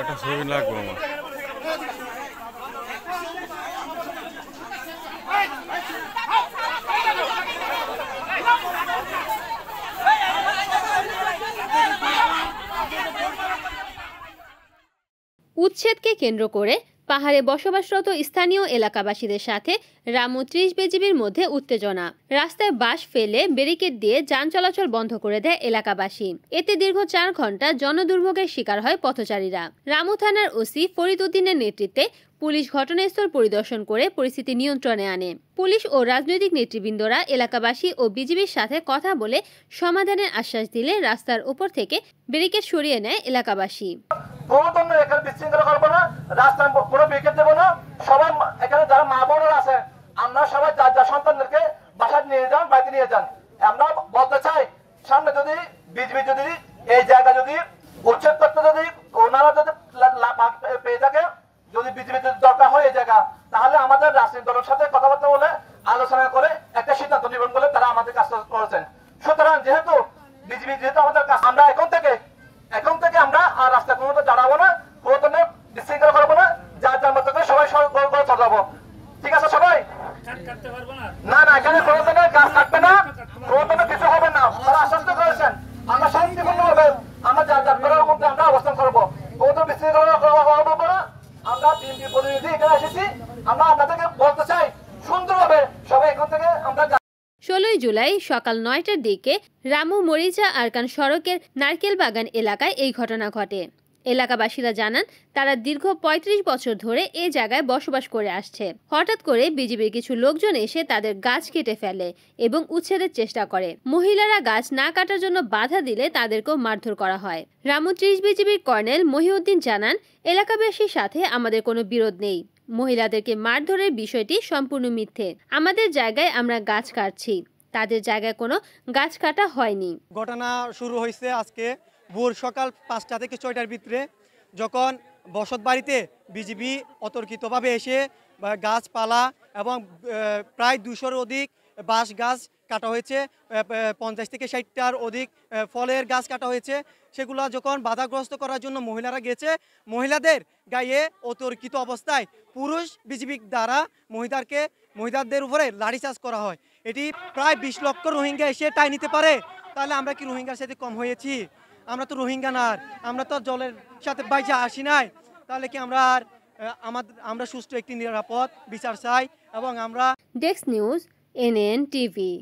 একটা ছবি লাগবো আমার। উচ্ছেদকে কেন্দ্র করে পাহাড়ে বসবাসরত স্থানীয় এলাকাবাসীদের সাথে রামু ৩০ বিজিবির মধ্যে উত্তেজনা। রাস্তায় বাঁশ ফেলে ব্যারিকেড দিয়ে যান চলাচল বন্ধ করে দেয় এলাকাবাসী। এতে দীর্ঘ ৪ ঘন্টা জনদুর্ভোগের শিকার হয় পথচারীরা। রামু থানার ওসি ফরিদ উদ্দিনের নেতৃত্বে পুলিশ ঘটনাস্থল পরিদর্শন করে পরিস্থিতি নিয়ন্ত্রণে আনে। পুলিশ ও রাজনৈতিক নেতৃবৃন্দরা এলাকাবাসী ও বিজিবির সাথে কথা বলে সমাধানের আশ্বাস দিলে রাস্তার উপর থেকে ব্যারিকেড সরিয়ে নেয় এলাকাবাসী। বিশৃঙ্খলা করবো না, রাস্তায় কোনো ব্যারিকেড দেবো না। সবাই এখানে যারা মা বোনেরা আছে, আমরা সবাই যার যার সন্তানদেরকে বাসায় নিয়ে যান, বাড়িতে নিয়ে যান। আমরা বলতে চাই, সামনে যদি বিজিবি যদি এই জায়গা যদি উচ্ছেদ করতে যদি ওনারা যদি পেয়ে থাকে, যদি বিজিবি যদি দরকার হয় এই জায়গা, তাহলে আমাদের রাজনৈতিক দলের সাথে কথাবার্তা বলে আলোচনা করে একটা সিদ্ধান্ত নেবেন বলে তারা আমাদের কাজ করেছেন। সুতরাং যেহেতু বিজিবি যেহেতু আমাদের কাজ, আমরা এখন থেকে আমরা আর রাস্তা কোনো দাঁড়াবো না, কোনো ধরনের বিশৃঙ্খলা করবো না, যার যার মতো করে সবাই চলে যাবো। ঠিক আছে সবাই? না না, এখানে কোনো ধরনের গাছ কাটবে না, কোনো ধরনের কিছু হবে না, তারা আশ্বস্ত করেছেন। আমরা শান্তিপূর্ণ ভাবে আমরা যার যার ঘরের মধ্যে আমরা অবস্থান করবো, কোনো ধরনের বিশৃঙ্খলা করবো না। আমরা বিএনপি প্রতিনিধি এখানে এসেছি, আমরা আপনাদেরকে বলতে চাই সুন্দরভাবে সবাই এখান থেকে আমরা। ১৬ জুলাই সকাল ৯টার দিকে রামু মরিচা আরকান সড়কের নারকেল বাগান এলাকায় এই ঘটনা ঘটে। এলাকাবাসীরা জানান, তারা দীর্ঘ ৩৫ বছর ধরে এই জায়গায় বসবাস করে আসছে। হঠাৎ করে বিজিবির কিছু লোকজন এসে তাদের গাছ কেটে ফেলে এবং উচ্ছেদের চেষ্টা করে। মহিলারা গাছ না কাটার জন্য বাধা দিলে তাদেরকেও মারধর করা হয়। রামু ৩০ বিজিবির কর্নেল মহিউদ্দিন জানান, এলাকাবাসীর সাথে আমাদের কোনো বিরোধ নেই। মহিলাদেরকে মারধরের বিষয়টি সম্পূর্ণ মিথ্যে। আমাদের জায়গায় আমরা গাছ কাটছি, তাদের জায়গায় কোনো গাছ কাটা হয়নি। ঘটনা শুরু হয়েছে আজকে ভোর সকাল ৫টা থেকে ৬টার ভিতরে, যখন বসত বাড়িতে বিজিবি অতর্কিতভাবে এসে গাছপালা এবং প্রায় ২০০-র অধিক বাঁশ গাছ কাটা হয়েছে, ৫০ থেকে ৬০টার অধিক ফলের গাছ কাটা হয়েছে। সেগুলো যখন বাধাগ্রস্ত করার জন্য মহিলারা গেছে, মহিলাদের গায়ে অতর্কিত অবস্থায় পুরুষ বিজিবি দ্বারা মহিলাদের উপরে লাঠিচার্জ করা হয়। এটি প্রায় ২০ লক্ষ রোহিঙ্গা এসে টাই নিতে পারে, তাহলে আমরা কি রোহিঙ্গার সাথে কম হয়েছি? আমরা তো রোহিঙ্গা না, আমরা তো জলের সাথে বাইচা আসি নাই। তাহলে কি আমরা সুষ্ঠু একটি নিরাপদ বিচার চাই এবং আমরা। Desk news, NN TV.